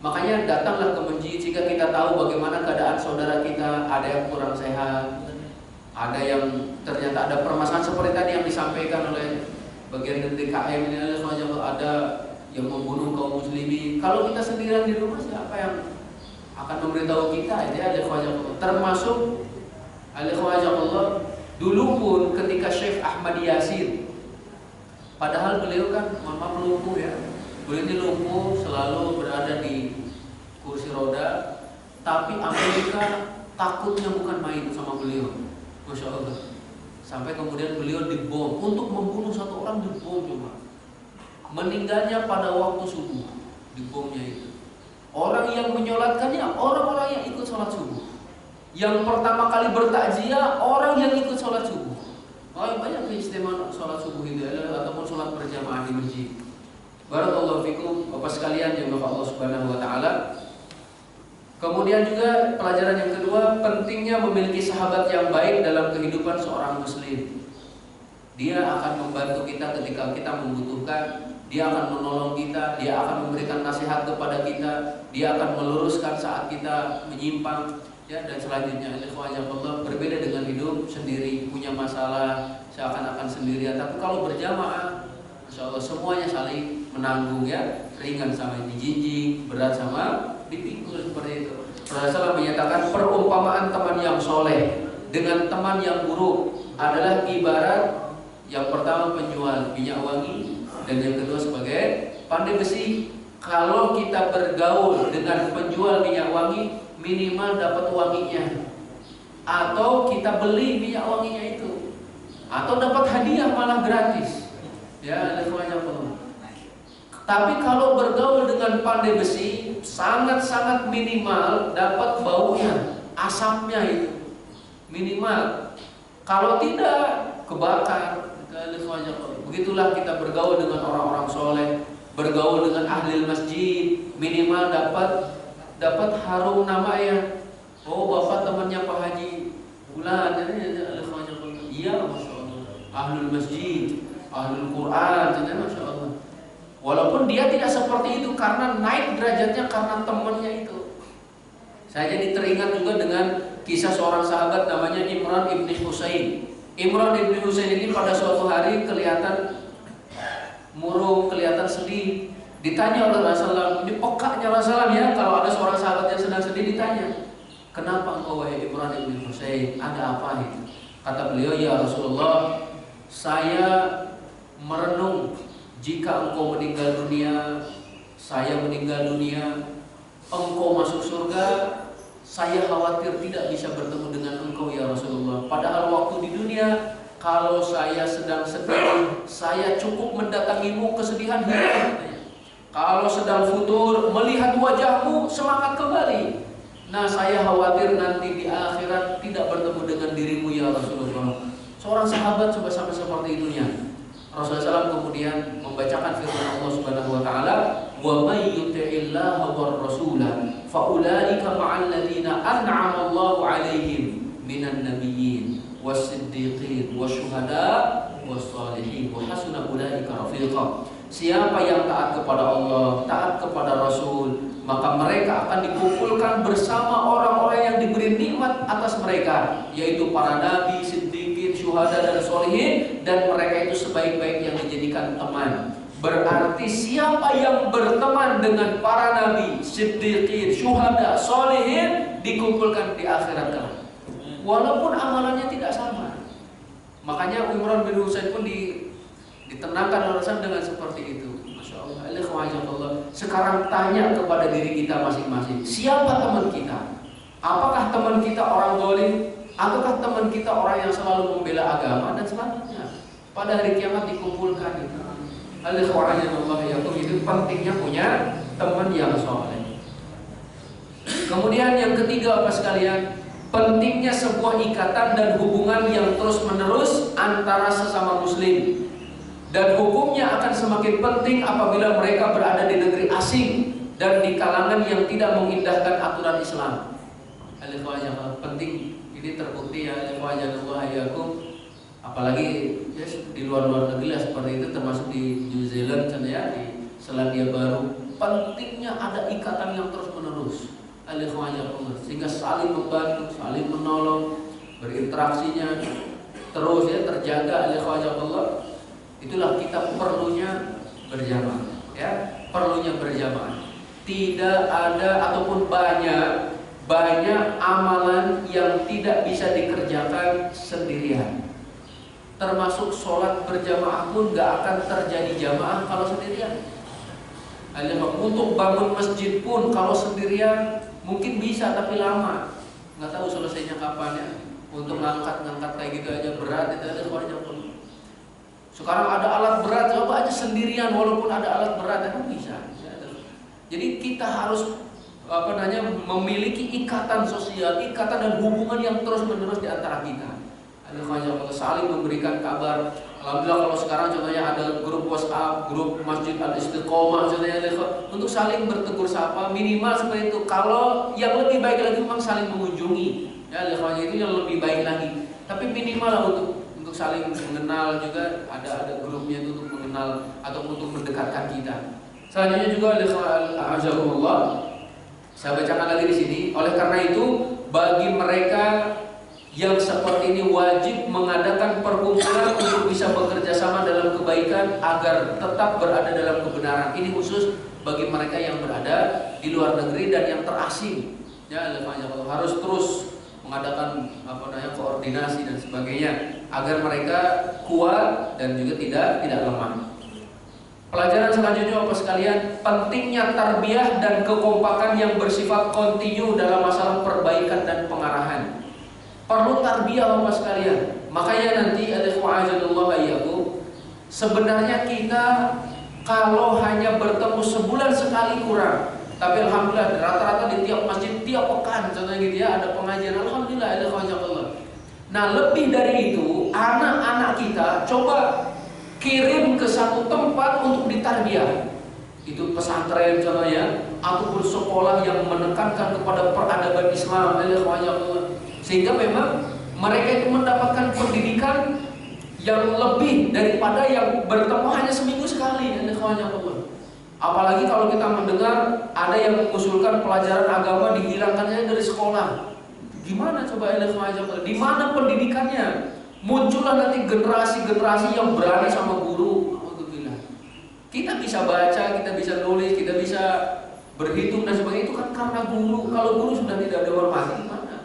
Makanya datanglah ke masjid jika kita tahu bagaimana keadaan saudara kita, ada yang kurang sehat, ada yang ternyata ada permasalahan seperti tadi yang disampaikan oleh bagian dari DKM ini, ada yang membunuh kaum muslimin. Kalau kita sendirian di rumah, siapa yang akan memberitahu kita? Termasuk Allah dulu pun ketika Syekh Ahmad Yasin, padahal beliau kan mama lumpuh ya, beliau ini lumpuh, selalu berada di kursi roda, tapi Amerika takutnya bukan main sama beliau, Masya Allah. Sampai kemudian beliau dibom untuk membunuh satu orang, dibom cuma. Meninggalnya pada waktu subuh, dibomnya itu. Orang yang menyolatkannya orang-orang yang ikut sholat subuh. Yang pertama kali bertakziah orang yang ikut sholat subuh. Banyak keistimewaan sholat subuh itu ataupun sholat berjamaah di masjid. Barakallahu fikum Bapak sekalian yang Allah Subhanahu wa taala. Kemudian juga pelajaran yang kedua, pentingnya memiliki sahabat yang baik dalam kehidupan seorang muslim. Dia akan membantu kita ketika kita membutuhkan. Dia akan menolong kita, dia akan memberikan nasihat kepada kita, dia akan meluruskan saat kita menyimpang, ya. Dan selanjutnya, Allah berbeda dengan hidup sendiri, punya masalah seakan-akan sendirian. Tapi kalau berjamaah, Masya Allah semuanya saling menanggung, ya. Ringan sama dijinjing, berat sama dipikul, seperti itu. Rasulullah menyatakan perumpamaan teman yang soleh dengan teman yang buruk adalah ibarat yang pertama penjual minyak wangi, dan yang kedua sebagai pandai besi. Kalau kita bergaul dengan penjual minyak wangi, minimal dapat wanginya, atau kita beli minyak wanginya itu, atau dapat hadiah malah gratis. Ya, ada banyak peluang. Tapi kalau bergaul dengan pandai besi, sangat-sangat minimal dapat baunya, asapnya itu minimal. Kalau tidak, kebakar. Begitulah kita bergaul dengan orang-orang soleh, bergaul dengan ahli masjid, minimal dapat harum namanya. Oh, bapak temannya Pak Haji Bulan, iya, Masya Allah, ahlul masjid, ahlul Quran, Masya Allah. Walaupun dia tidak seperti itu karena naik derajatnya karena temannya itu. Saya jadi teringat juga dengan kisah seorang sahabat namanya Imran ibn Husain. Imran ibn Husain ini pada suatu hari kelihatan murung, kelihatan sedih. Ditanya oleh Rasulullah, ini pekaknya Rasulullah ya, kalau ada seorang sahabat yang sedang sedih ditanya, kenapa engkau wahai Imran ibn Husain, ada apa itu? Kata beliau, ya Rasulullah, saya merenung jika engkau meninggal dunia, saya meninggal dunia, engkau masuk surga, saya khawatir tidak bisa bertemu dengan engkau ya Rasulullah. Padahal waktu di dunia, kalau saya sedang sedih, saya cukup mendatangimu, kesedihan hilang. Kalau sedang futur, melihat wajahmu, semangat kembali. Nah, saya khawatir nanti di akhirat tidak bertemu dengan dirimu ya Rasulullah. Seorang sahabat coba sampai seperti itunya. Rasulullah SAW kemudian membacakan firman Allah Subhanahu wa taala, "Wa may yuti'illaha war rasulah fa ulaika ma'al ladzina an'ama Allahu 'alaihim minan nabiyyin was-siddiqin wasyuhada was-shalihin wa hasuna ulaika rafiqa." Siapa yang taat kepada Allah, taat kepada Rasul, maka mereka akan dikumpulkan bersama orang-orang yang diberi nikmat atas mereka, yaitu para nabi, siddiqin, syuhada dan sholihin, dan mereka itu sebaik-baik yang dijadikan teman. Berarti siapa yang berteman dengan para nabi, siddiqin, syuhada, sholihin, dikumpulkan di akhirat kelak. Walaupun amalannya tidak sama. Makanya Imran bin Husain pun ditenangkan oleh Rasul dengan seperti itu. Masya Allah. Sekarang tanya kepada diri kita masing-masing, siapa teman kita? Apakah teman kita orang zalim, ataukah teman kita orang yang selalu membela agama dan selanjutnya? Pada hari kiamat dikumpulkan itu. Itu pentingnya punya teman yang soleh. Kemudian yang ketiga Bapak sekalian, pentingnya sebuah ikatan dan hubungan yang terus-menerus antara sesama muslim. Dan hukumnya akan semakin penting apabila mereka berada di negeri asing dan di kalangan yang tidak mengindahkan aturan Islam. Penting, ini terbukti ya, apalagi ya, di luar negeri seperti itu, termasuk di New Zealand ya, di Selandia Baru. Pentingnya ada ikatan yang terus menerus, sehingga saling membantu, saling menolong. berinteraksinya terus ya terjaga oleh Allah. Itulah kita perlunya berjamaah, ya, perlunya berjamaah. Tidak ada ataupun banyak amalan yang tidak bisa dikerjakan sendirian. Termasuk sholat berjamaah pun gak akan terjadi jamaah kalau sendirian. Untuk bangun masjid pun kalau sendirian mungkin bisa tapi lama, nggak tahu selesainya kapan ya. Untuk ngangkat kayak gitu aja berat, itu ada suaranya pun. Sekarang ada alat berat, coba aja sendirian walaupun ada alat berat kan bisa. Jadi kita harus memiliki ikatan sosial, ikatan dan hubungan yang terus menerus di antara kita. Ada saling memberikan kabar. Alhamdulillah kalau sekarang contohnya ada grup WhatsApp, grup Masjid Al-Istiqomah contohnya, untuk saling bertegur sapa minimal seperti itu. Kalau yang lebih baik lagi memang saling mengunjungi, ya itu yang lebih baik lagi. Tapi minimal lah untuk saling mengenal juga ada grupnya itu untuk mengenal atau untuk mendekatkan kita. Selanjutnya juga Alhamdulillah saya bacakan lagi di sini. Oleh karena itu bagi mereka yang seperti ini wajib mengadakan perkumpulan untuk bisa bekerja sama dalam kebaikan agar tetap berada dalam kebenaran. Ini khusus bagi mereka yang berada di luar negeri dan yang terasing. Ya, harus terus mengadakan koordinasi dan sebagainya agar mereka kuat dan juga tidak lemah. Pelajaran selanjutnya apa sekalian? Pentingnya tarbiyah dan kekompakan yang bersifat kontinu dalam masalah perbaikan dan pengarahan. Perlu tarbiyah Bapak sekalian. Makanya nanti ada wa'azallahu iyyakum. Sebenarnya kita kalau hanya bertemu sebulan sekali kurang. Tapi alhamdulillah rata-rata di tiap masjid tiap pekan contohnya gitu ya ada pengajian. Alhamdulillah ada Allah. Nah, lebih dari itu, anak-anak kita coba kirim ke satu tempat untuk ditarbiyah. Itu pesantren contohnya ataupun sekolah yang menekankan kepada peradaban Islam. Sehingga memang mereka itu mendapatkan pendidikan yang lebih daripada yang bertemu hanya seminggu sekali. Apalagi kalau kita mendengar ada yang mengusulkan pelajaran agama dihilangkannya dari sekolah. Gimana coba di mana pendidikannya? Muncullah nanti generasi-generasi yang berani sama guru. Kita bisa baca, kita bisa nulis, kita bisa berhitung dan sebagainya, itu kan karena guru. Kalau guru sudah tidak dihormati, gimana?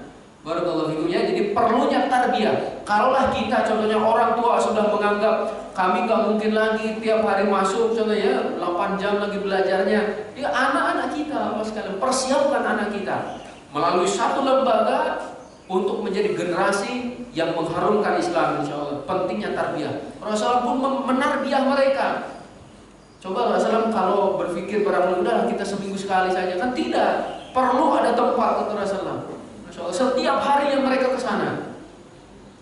Barakallahu fikum ya. Jadi perlunya tarbiyah. Kalaulah kita contohnya orang tua sudah menganggap kami gak mungkin lagi tiap hari masuk contohnya 8 jam lagi belajarnya. Ya anak-anak kita apa sekalian persiapkan anak kita melalui satu lembaga untuk menjadi generasi yang mengharumkan Islam insyaallah. Pentingnya tarbiyah. Rasulullah pun menarbiyah mereka. Coba Rasulullah kalau berpikir barangkali udahlah kita seminggu sekali saja, kan tidak. Perlu ada tempat kata Rasulullah. Setiap hari yang mereka ke sana.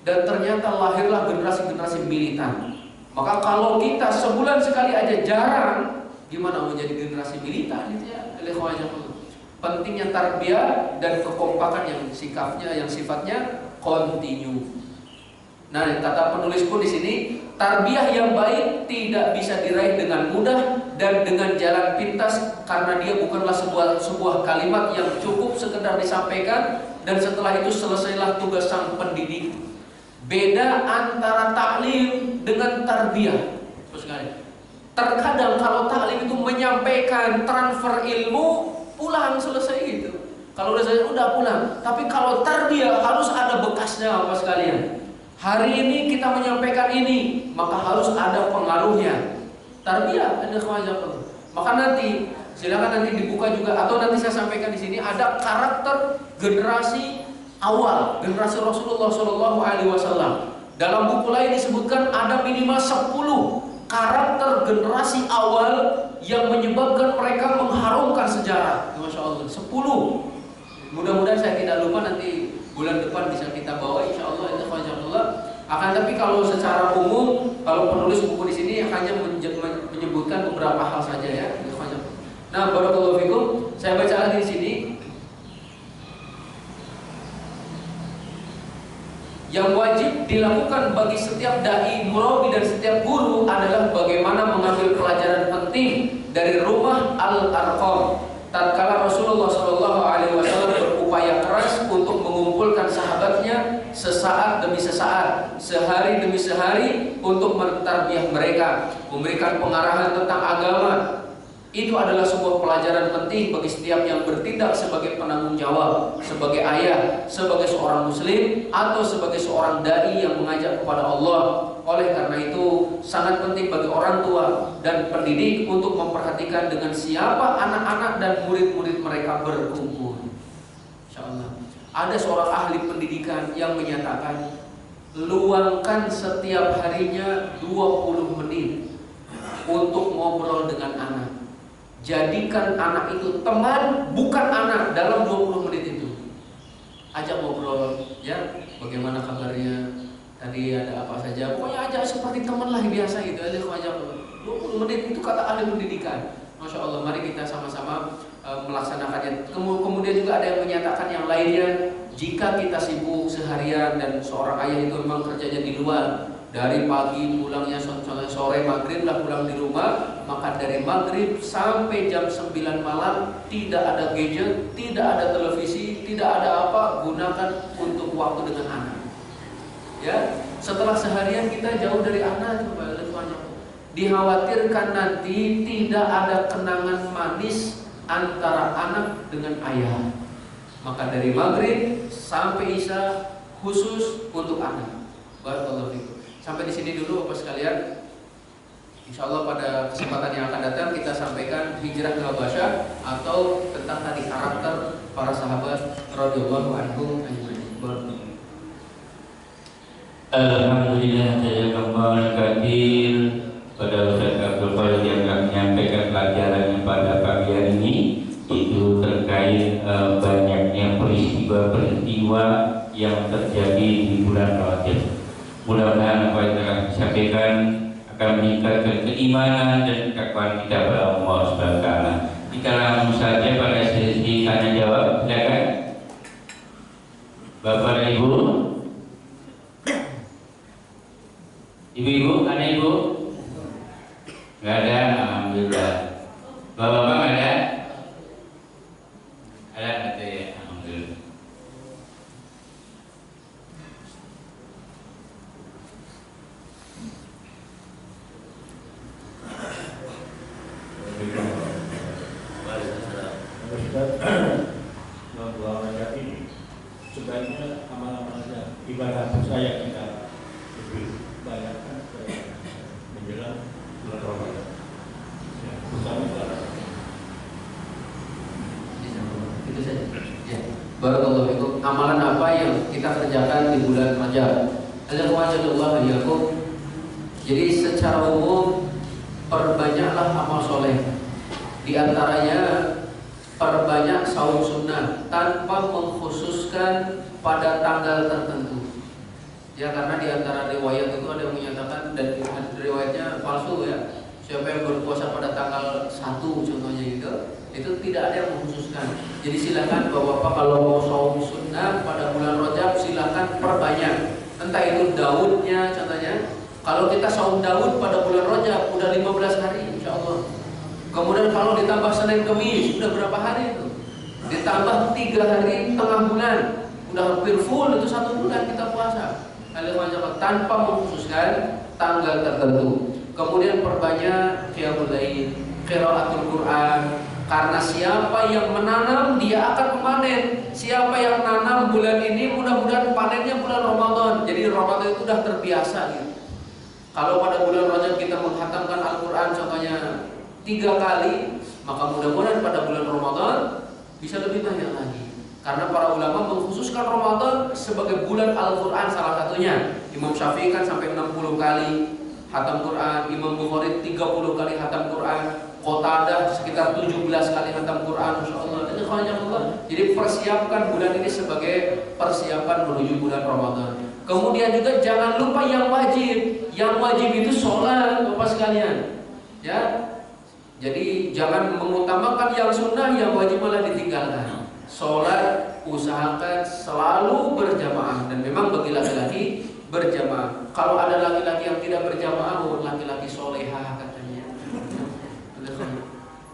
Dan ternyata lahirlah generasi-generasi militan. Maka kalau kita sebulan sekali aja jarang, gimana mau jadi generasi militan gitu ya? Pentingnya tarbiyah dan kekompakan yang sifatnya kontinu. Nah, kata penulis pun di sini, tarbiyah yang baik tidak bisa diraih dengan mudah dan dengan jalan pintas karena dia bukanlah sebuah kalimat yang cukup sekedar disampaikan dan setelah itu selesailah tugas sang pendidik. Beda antara taklim dengan tarbiyah. Terkadang kalau taklim itu menyampaikan transfer ilmu, pulang selesai gitu. Kalau udah selesai udah pulang. Tapi kalau tarbiyah harus ada bekasnya apa sekalian. Hari ini kita menyampaikan ini, maka harus ada pengaruhnya. Tarbiyah ada kewajiban. Maka nanti silakan nanti dibuka juga atau nanti saya sampaikan di sini ada karakter generasi awal, generasi Rasulullah SAW. Dalam buku lain disebutkan ada minimal 10 karakter generasi awal yang menyebabkan mereka mengharumkan sejarah. Masya Allah, 10. Mudah-mudahan saya tidak lupa nanti bulan depan bisa kita bawa insya Allah itu Allah. Akan tapi kalau secara umum kalau penulis buku di sini hanya menyebutkan beberapa hal saja ya. Nah, barakallahu fikum. Saya baca lagi di sini. Yang wajib dilakukan bagi setiap dai, murabi dan setiap guru adalah bagaimana mengambil pelajaran penting dari rumah Al-Arqam. Tatkala Rasulullah SAW berupaya keras untuk mengumpulkan sahabatnya sesaat demi sesaat, sehari demi sehari untuk mentarbiyah mereka, memberikan pengarahan tentang agama. Itu adalah sebuah pelajaran penting bagi setiap yang bertindak sebagai penanggung jawab, sebagai ayah, sebagai seorang muslim, atau sebagai seorang dai yang mengajak kepada Allah. Oleh karena itu, sangat penting bagi orang tua dan pendidik untuk memperhatikan dengan siapa anak-anak dan murid-murid mereka berkumpul. Insyaallah. Ada seorang ahli pendidikan yang menyatakan, luangkan setiap harinya 20 menit untuk ngobrol dengan anak. Jadikan anak itu teman, bukan anak, dalam 20 menit itu. Ajak ngobrol, ya, bagaimana kabarnya, tadi ada apa saja. Pokoknya ajak seperti teman lah, biasa gitu. Ajak 20 menit itu kata ahli pendidikan. Masya Allah, mari kita sama-sama melaksanakannya. Kemudian juga ada yang menyatakan yang lainnya, jika kita sibuk seharian dan seorang ayah itu memang kerjanya di luar, dari pagi pulangnya sore maghrib lah pulang di rumah, maka dari maghrib sampai jam 9 malam tidak ada gadget, tidak ada televisi, tidak ada apa, gunakan untuk waktu dengan anak. Ya, setelah seharian kita jauh dari anak, dikhawatirkan nanti tidak ada kenangan manis antara anak dengan ayah. Maka dari maghrib sampai isya khusus untuk anak. Barakallahu fikum. Sampai di sini dulu Bapak sekalian. Insya Allah pada kesempatan yang akan datang kita sampaikan hijrah ke Habasyah atau tentang tadi karakter para sahabat radhiyallahu anhum ajma'in. Alhamdulillah, jazakallahu khairan pada Ustaz Abdul Qadir yang akan menyampaikan pelajarannya pada pagi hari ini, itu terkait banyaknya peristiwa yang terjadi di bulan Rajab. Mudah-mudahan apa yang telah disampaikan akan meningkatkan keimanan dan ketakwaan kita kepada Allah Subhanahu wa taala. Kita langsung saja pada sesi tanya jawab. Silakan. Bapak dan Ibu. Ibu-ibu, ada ibu? Enggak ada, alhamdulillah. Bapak-bapak ada? Ada, ada ya, alhamdulillah. Sebaiknya amal-amalnya ibadah saya kita lebih banyakkan menjelang bulan Ramadan. Itu saja. Ya. Barakallahu fikum. Amalan apa yang kita kerjakan di bulan Rajab? Jadi secara umum perbanyaklah amal soleh. Di antaranya perbanyak saum sunnah tanpa mengkhususkan pada tanggal tertentu. Ya, karena di antara riwayat itu ada yang menyatakan, dan riwayatnya palsu ya, siapa yang berpuasa pada tanggal 1 contohnya itu tidak ada yang mengkhususkan. Jadi silakan Bapak kalau mau saum sunnah pada bulan Rajab silakan perbanyak. Entah itu Daudnya contohnya. Kalau kita saum Daud pada bulan Rajab udah 15 hari insyaallah. Kemudian kalau ditambah Senin Kemis udah berapa hari itu? Ditambah 3 hari tengah bulan, udah hampir full itu 1 bulan kita puasa. Tanpa mengkhususkan tanggal tertentu. Kemudian perbanyak qiyamul lail, qiraatul Quran, karena siapa yang menanam dia akan memanen. Siapa yang nanam bulan ini mudah-mudahan panennya bulan Ramadan. Jadi Ramadan itu sudah terbiasa gitu. Kalau pada bulan Rajab kita menghatamkan Al-Quran contohnya 3 kali, maka mudah-mudahan pada bulan Ramadan bisa lebih banyak lagi. Karena para ulama mengkhususkan Ramadan sebagai bulan Al-Quran salah satunya. Imam Syafi'i kan sampai 60 kali hatam Quran, Imam Bukhari 30 kali hatam Quran, Qatadah sekitar 17 kali hatam Quran, insyaallah. Jadi persiapkan bulan ini sebagai persiapan menuju bulan Ramadan. Kemudian juga jangan lupa yang wajib. Yang wajib itu sholat, Bapak sekalian. Ya. Jadi jangan mengutamakan yang sunnah, yang wajib malah ditinggalkan. Sholat usahakan selalu berjamaah, dan memang bagi laki-laki berjamaah. Kalau ada laki-laki yang tidak berjamaah, laki-laki solehah katanya.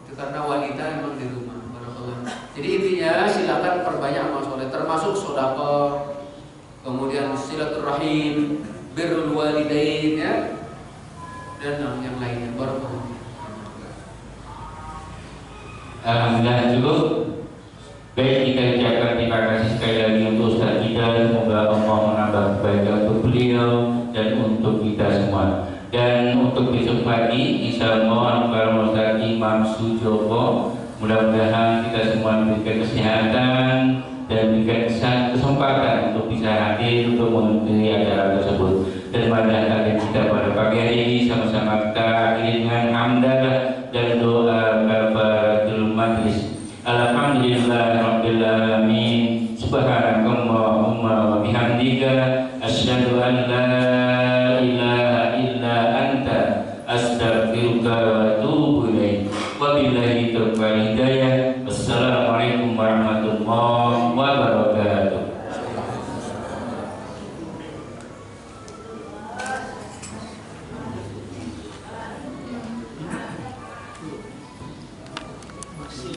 Itu karena wanita memang di rumah. Jadi intinya silakan perbanyak amal soleh, termasuk sedekah. kemudian silaturahim, birrul walidain ya, dan yang lainnya. Barakallahu. Alhamdulillah cukup. Baik, kita ucapkan terima kasih sekali lagi untuk Ustaz kita. Semoga Allah menambah kebaikan untuk beliau dan untuk kita semua. Dan untuk besok pagi, insya Allah Al-Karim Ustaz Imam Sujowo, mudah-mudahan kita semua diberikan kesehatan dan diberikan kesempatan untuk bisa hadir untuk mengikuti acara tersebut. Dan pada akhir kita pada pagi hari ini sama-sama kita akhiri dengan hamdalah dan doa kafaratul majlis. Alhamdulillahirabbil alamin. Subhanakallahumma wa bihamdika asyhadu an la ilaha illa anta astaghfiruka wa atubu ilaik. Wabillahi taufiq wal hidayah. Wassalamualaikum warahmatullahi wabarakatuh.